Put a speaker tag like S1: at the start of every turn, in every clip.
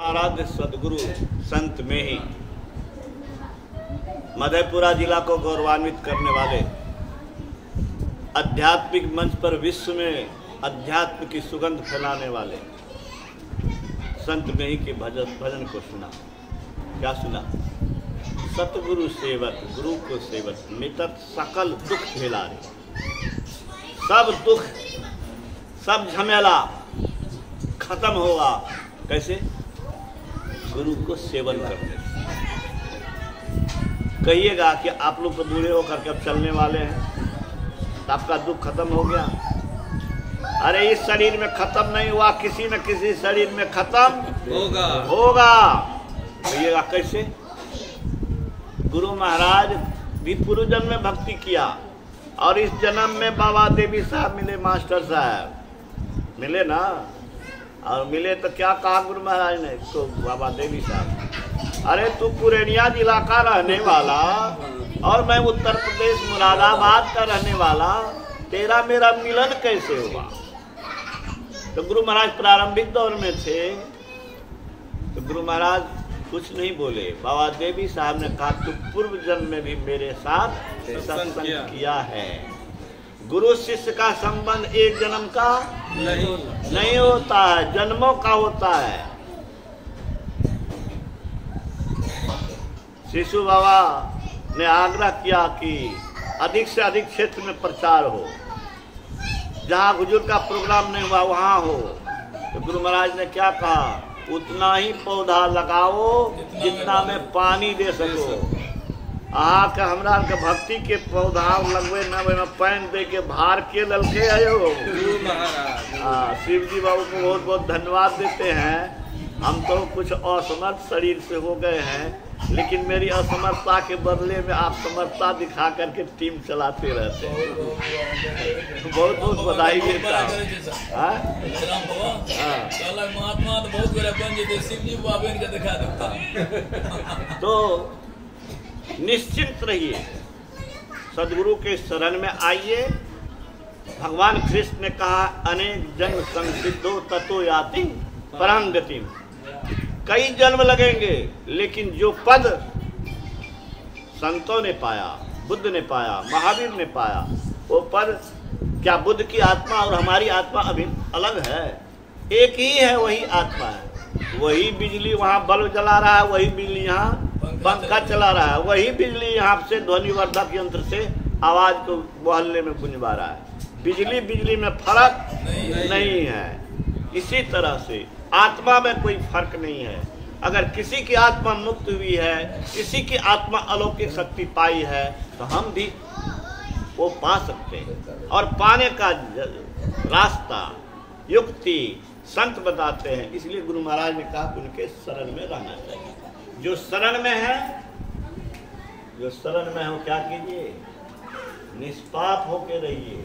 S1: आराध्य सदगुरु संत में ही मधेपुरा जिला को गौरवान्वित करने वाले, आध्यात्मिक मंच पर विश्व में अध्यात्म की सुगंध फैलाने वाले संत में ही के भजन को सुना। क्या सुना? सतगुरु सेवक गुरु को सेवक मिटत सकल दुख झेलारे। सब दुख सब झमेला खत्म होगा। कैसे? गुरु को सेवन करने से। कहिएगा कि आप लोग तो बूढ़े होकर के अब चलने वाले हैं, तो आपका दुख खत्म हो गया। अरे इस शरीर में खत्म नहीं हुआ, किसी न किसी शरीर में खत्म होगा। कहिएगा कैसे? गुरु महाराज भी पूर्व जन्म में भक्ति किया और इस जन्म में बाबा देवी साहब मिले, मास्टर साहब मिले ना। और मिले तो क्या कहा गुरु महाराज ने तो बाबा देवी साहब, अरे तू पुरनिया जिला का रहने वाला और मैं उत्तर प्रदेश मुरादाबाद का रहने वाला, तेरा मेरा मिलन कैसे हुआ? तो गुरु महाराज प्रारंभिक दौर में थे तो गुरु महाराज कुछ नहीं बोले। बाबा देवी साहब ने कहा तू पूर्व जन्म में भी मेरे साथ सत्संग किया है। गुरु शिष्य का संबंध एक जन्म का नहीं होता है, जन्मों का होता है। शिशु बाबा ने आग्रह किया कि अधिक से अधिक क्षेत्र में प्रचार हो, जहाँ हुजूर का प्रोग्राम नहीं हुआ वहाँ हो। तो गुरु महाराज ने क्या कहा? उतना ही पौधा लगाओ जितना में पानी दे सको। के हमरा के भक्ति के पौधा लगवे न पानी दे के भार के ललके आयो। शिव जी बाबू को बहुत बहुत धन्यवाद देते हैं। हम तो कुछ असमर्थ शरीर से हो गए हैं, लेकिन मेरी असमर्थता के बदले में आप समर्थता दिखा करके टीम चलाते रहते हैं। बहुत बहुत बधाई देता हूँ। तो निश्चिंत रहिए, सदगुरु के शरण में आइए। भगवान कृष्ण ने कहा अनेक जन्म संसिद्धो ततो याति परम गति। कई जन्म लगेंगे, लेकिन जो पद संतों ने पाया, बुद्ध ने पाया, महावीर ने पाया, वो पद क्या बुद्ध की आत्मा और हमारी आत्मा अभी अलग है? एक ही है, वही आत्मा है। वही बिजली वहाँ बल्ब जला रहा है, वही बिजली यहाँ पंखा चला रहा है, वही बिजली यहाँ से ध्वनिवर्धक यंत्र से आवाज को मोहल्ले में गुंजवा रहा है। बिजली में फर्क नहीं है। इसी तरह से आत्मा में कोई फर्क नहीं है। अगर किसी की आत्मा मुक्त हुई है, किसी की आत्मा अलौकिक शक्ति पाई है, तो हम भी वो पा सकते हैं। और पाने का रास्ता युक्ति संत बताते हैं। इसलिए गुरु महाराज ने कहा उनके शरण में रहना चाहिए। जो शरण में है, जो शरण में हो, क्या कीजिए? निष्पाप होके रहिए,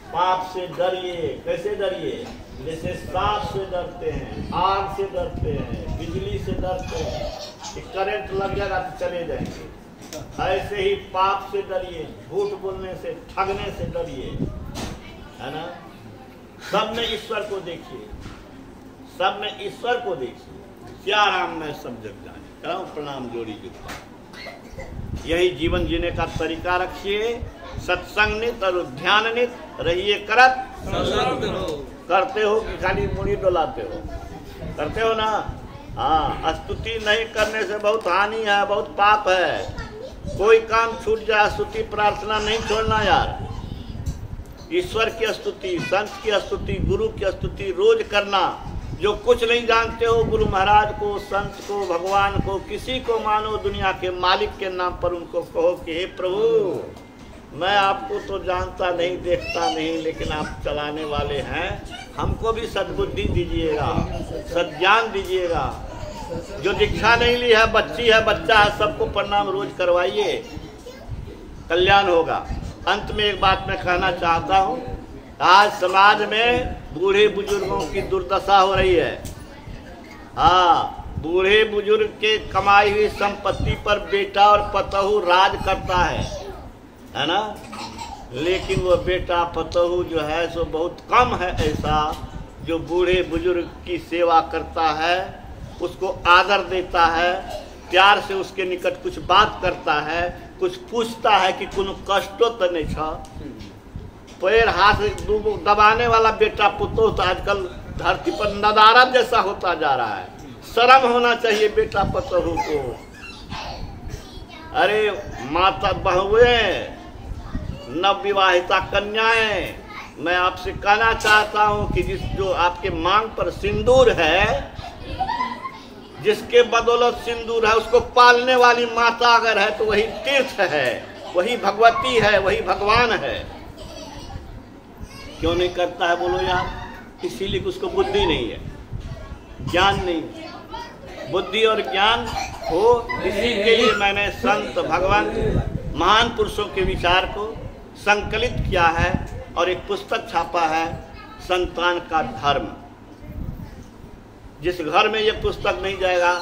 S1: पाप से डरिए। कैसे डरिए? जैसे सांप से डरते हैं, आग से डरते हैं, बिजली से डरते हैं कि करंट लग जाएगा तो चले जाएंगे। ऐसे ही पाप से डरिए, झूठ बोलने से, ठगने से डरिए, है ना। सब में ईश्वर को देखिए, सब में ईश्वर को देखिए। क्या राम में सब जग जाने। कराऊं प्रणाम जोड़ी जुटा। यही जीवन जीने का तरीका रखिए। सत्संग नित और ध्यान नित रहिए करत। करते हो कि खाली मुड़ी डोलाते हो? करते हो ना। हाँ, स्तुति नहीं करने से बहुत हानि है, बहुत पाप है। कोई काम छूट जाए, स्तुति प्रार्थना नहीं छोड़ना यार। ईश्वर की स्तुति, संत की स्तुति, गुरु की स्तुति रोज करना। जो कुछ नहीं जानते हो, गुरु महाराज को, संत को, भगवान को, किसी को मानो दुनिया के मालिक के नाम पर उनको कहो कि हे प्रभु, मैं आपको तो जानता नहीं, देखता नहीं, लेकिन आप चलाने वाले हैं। हमको भी सद्बुद्धि दीजिएगा, सद्ज्ञान दीजिएगा। जो दीक्षा नहीं ली है, बच्ची है, बच्चा है, सबको प्रणाम रोज करवाइए, कल्याण होगा। अंत में एक बात मैं कहना चाहता हूँ। आज समाज में बूढ़े बुजुर्गों की दुर्दशा हो रही है। हाँ, बूढ़े बुजुर्ग के कमाई हुई संपत्ति पर बेटा और पतोहू राज करता है ना। लेकिन वो बेटा पतोहू जो है सो बहुत कम है ऐसा जो बूढ़े बुजुर्ग की सेवा करता है उसको आदर देता है, प्यार से उसके निकट कुछ बात करता है, कुछ पूछता है कि कोनो कष्टो तो नहीं छा। पैर हाथ दबाने वाला बेटा पुतो तो आजकल धरती पर नदारद जैसा होता जा रहा है। शर्म होना चाहिए बेटा पतोहू को। अरे माता बहुएं, नवविवाहिता कन्याएं, मैं आपसे कहना चाहता हूं कि जो आपके मांग पर सिंदूर है, जिसके बदौलत सिंदूर है, उसको पालने वाली माता अगर है तो वही तीर्थ है, वही भगवती है, वही भगवान है। क्यों नहीं करता है बोलो यार? इसीलिए कि उसको बुद्धि नहीं है, ज्ञान नहीं है। बुद्धि और ज्ञान हो, इसी के लिए मैंने संत भगवान महान पुरुषों के विचार को संकलित किया है और एक पुस्तक छापा है, संतान का धर्म। जिस घर में ये पुस्तक नहीं जाएगा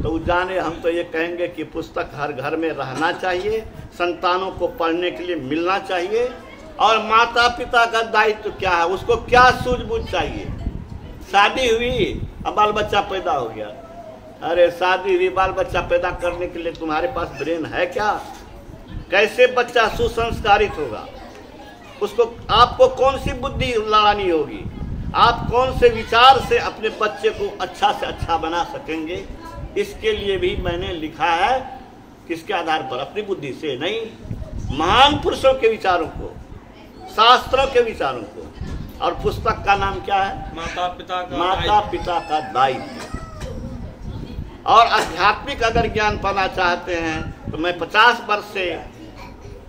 S1: तो जाने, हम तो ये कहेंगे कि पुस्तक हर घर में रहना चाहिए, संतानों को पढ़ने के लिए मिलना चाहिए। और माता पिता का दायित्व क्या है, उसको क्या सूझबूझ चाहिए। शादी हुई, अब बाल बच्चा पैदा हो गया। अरे शादी हुई, बाल बच्चा पैदा करने के लिए तुम्हारे पास ब्रेन है क्या? कैसे बच्चा सुसंस्कारित होगा? उसको आपको कौन सी बुद्धि लड़ानी होगी? आप कौन से विचार से अपने बच्चे को अच्छा से अच्छा बना सकेंगे? इसके लिए भी मैंने लिखा है। किसके आधार पर? अपनी बुद्धि से नहीं, महान पुरुषों के विचारों को, शास्त्रों के विचारों को। और पुस्तक का नाम क्या है? माता पिता का दायित्व। और आध्यात्मिक अगर ज्ञान पाना चाहते हैं तो मैं 50 वर्ष से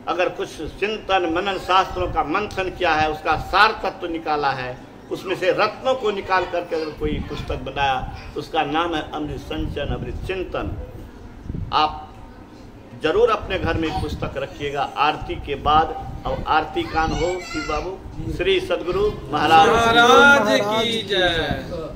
S1: अगर कुछ चिंतन मनन शास्त्रों का मंथन किया है, उसका सार तत्व निकाला है, उसमें से रत्नों को निकाल करके अगर कोई पुस्तक बनाया तो उसका नाम है अमृत संचन, अमृत चिंतन। आप जरूर अपने घर में पुस्तक रखिएगा आरती के बाद। और आरती कान हो कि बाबू श्री सद्गुरु महाराज की जय।